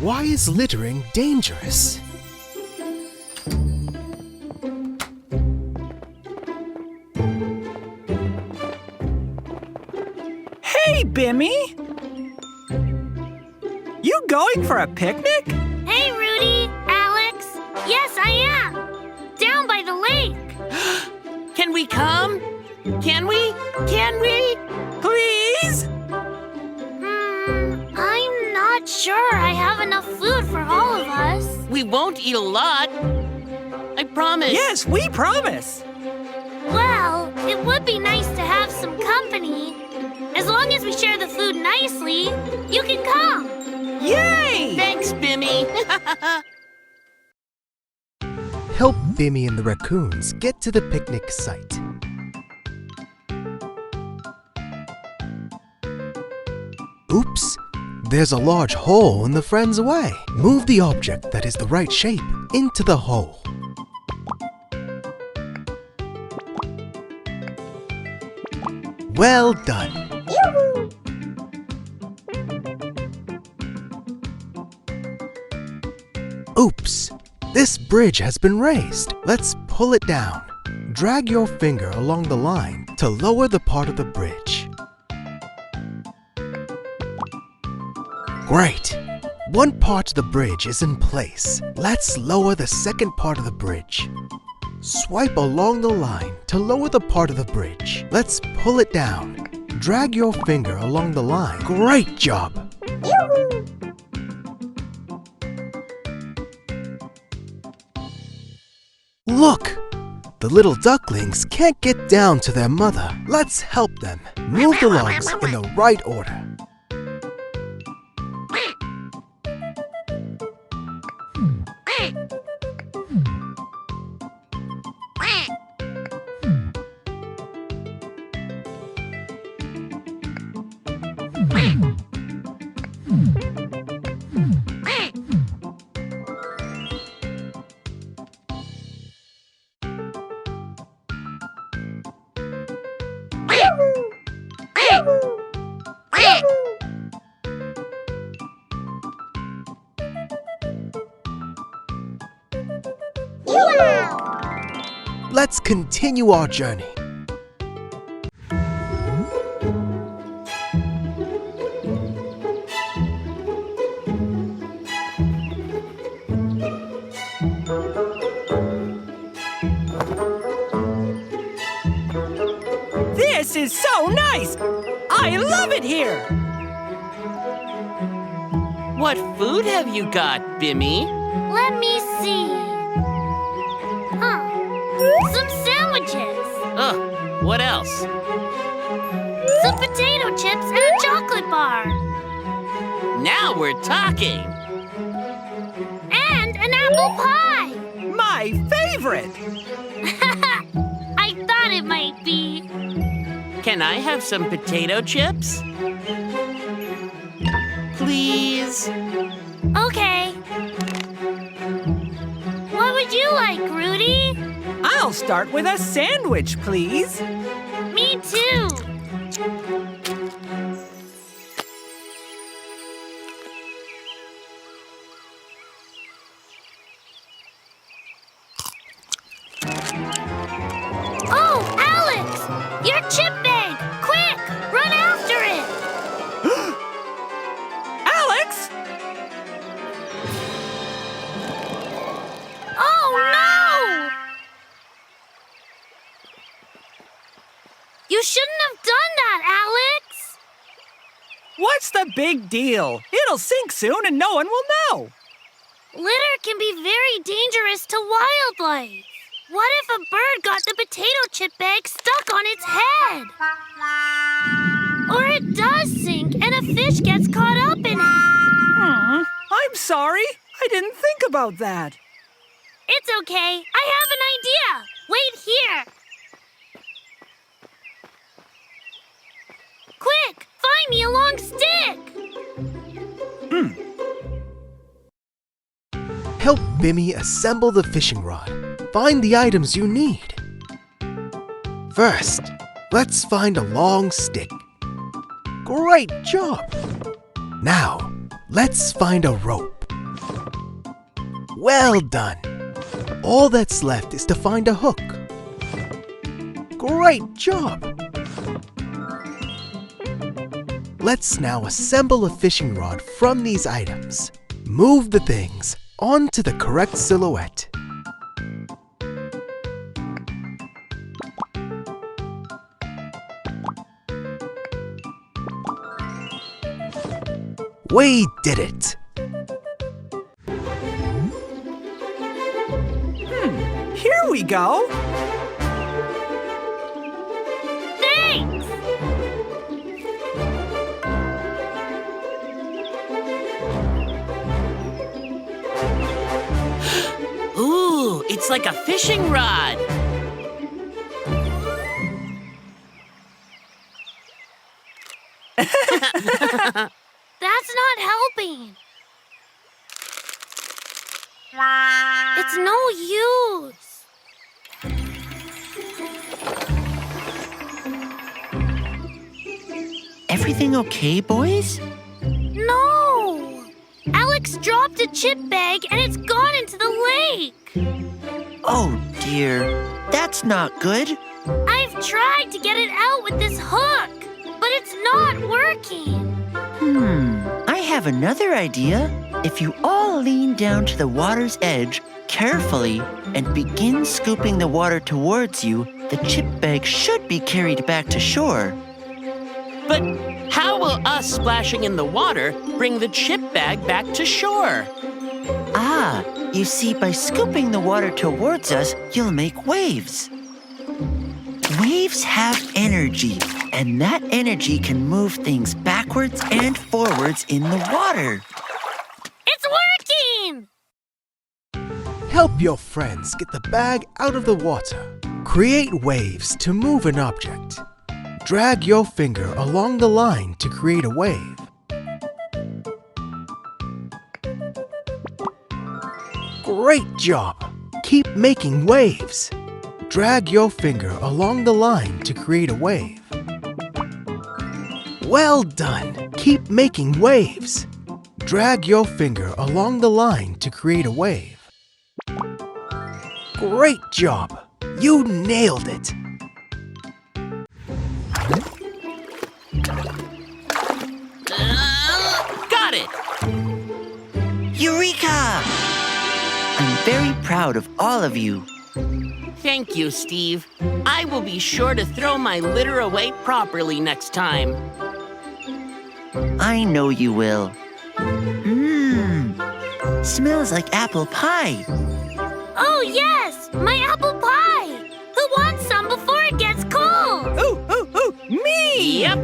Why is littering dangerous? Hey, Bimi! You going for a picnic? Hey, Rudy, Alex. Yes, I am. Down by the lake. Can we come? Can we? Can we? Please? I'm not sure I have enough food for all of us. We won't eat a lot. I promise. Yes, we promise. Well, it would be nice to have some company. As long as we share the food nicely, you can come. Yay! Thanks, Bimi. Help Bimi and the raccoons get to the picnic site. Oops! There's a large hole in the friend's way. Move the object that is the right shape into the hole. Well done! Oops! This bridge has been raised. Let's pull it down. Drag your finger along the line to lower the part of the bridge. Great! One part of the bridge is in place. Let's lower the second part of the bridge. Swipe along the line to lower the part of the bridge. Let's pull it down. Drag your finger along the line. Great job! Look! The little ducklings can't get down to their mother. Let's help them. Move the logs in the right order. Let's continue our journey. This is so nice! I love it here! What food have you got, Bimi? Let me see. Some sandwiches. Ugh, what else? Some potato chips and a chocolate bar. Now we're talking. And an apple pie. My favorite! I thought it might be. Can I have some potato chips? Please? Okay. What would you like, Rudy? I'll start with a sandwich, please. Me too. Oh, Alex! Your chip bag! Quick! Run after it! Alex! Oh, no! You shouldn't have done that, Alex! What's the big deal? It'll sink soon and no one will know. Litter can be very dangerous to wildlife. What if a bird got the potato chip bag stuck on its head? Or it does sink and a fish gets caught up in it. I'm sorry. I didn't think about that. It's okay. I have an idea. Wait here. Quick, find me a long stick. Help Bimi assemble the fishing rod. Find the items you need. First, let's find a long stick. Great job! Now, let's find a rope. Well done! All that's left is to find a hook. Great job! Let's now assemble a fishing rod from these items. Move the things onto the correct silhouette. We did it! Here we go. Thanks! Ooh, it's like a fishing rod. That's not helping. It's no use. Everything okay, boys? No! Alex dropped a chip bag and it's gone into the lake. Oh dear, that's not good. I've tried to get it out with this hook, but it's not working. I have another idea. If you all lean down to the water's edge carefully and begin scooping the water towards you, the chip bag should be carried back to shore. But how will us splashing in the water bring the chip bag back to shore? Ah, you see, by scooping the water towards us, you'll make waves. Waves have energy, and that energy can move things backwards and forwards in the water. It's working! Help your friends get the bag out of the water. Create waves to move an object. Drag your finger along the line to create a wave. Great job! Keep making waves. Drag your finger along the line to create a wave. Well done! Keep making waves. Drag your finger along the line to create a wave. Great job! You nailed it! Got it! Eureka! I'm very proud of all of you. Thank you, Steve. I will be sure to throw my litter away properly next time. I know you will. Smells like apple pie. Oh, yes! My apple pie! Who wants some before it gets cold? Ooh, me! Yep.